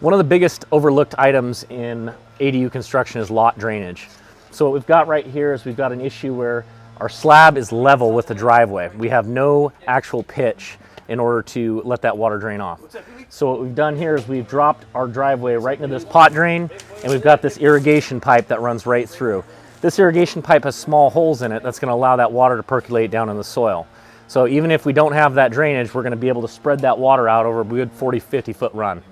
One of the biggest overlooked items in ADU construction is lot drainage. So what we've got right here is we've got an issue where our slab is level with the driveway. We have no actual pitch in order to let that water drain off. So what we've done here is we've dropped our driveway right into this pot drain, and we've got this irrigation pipe that runs right through. This irrigation pipe has small holes in it that's going to allow that water to percolate down in the soil. So even if we don't have that drainage, we're going to be able to spread that water out over a good 40-50 foot run.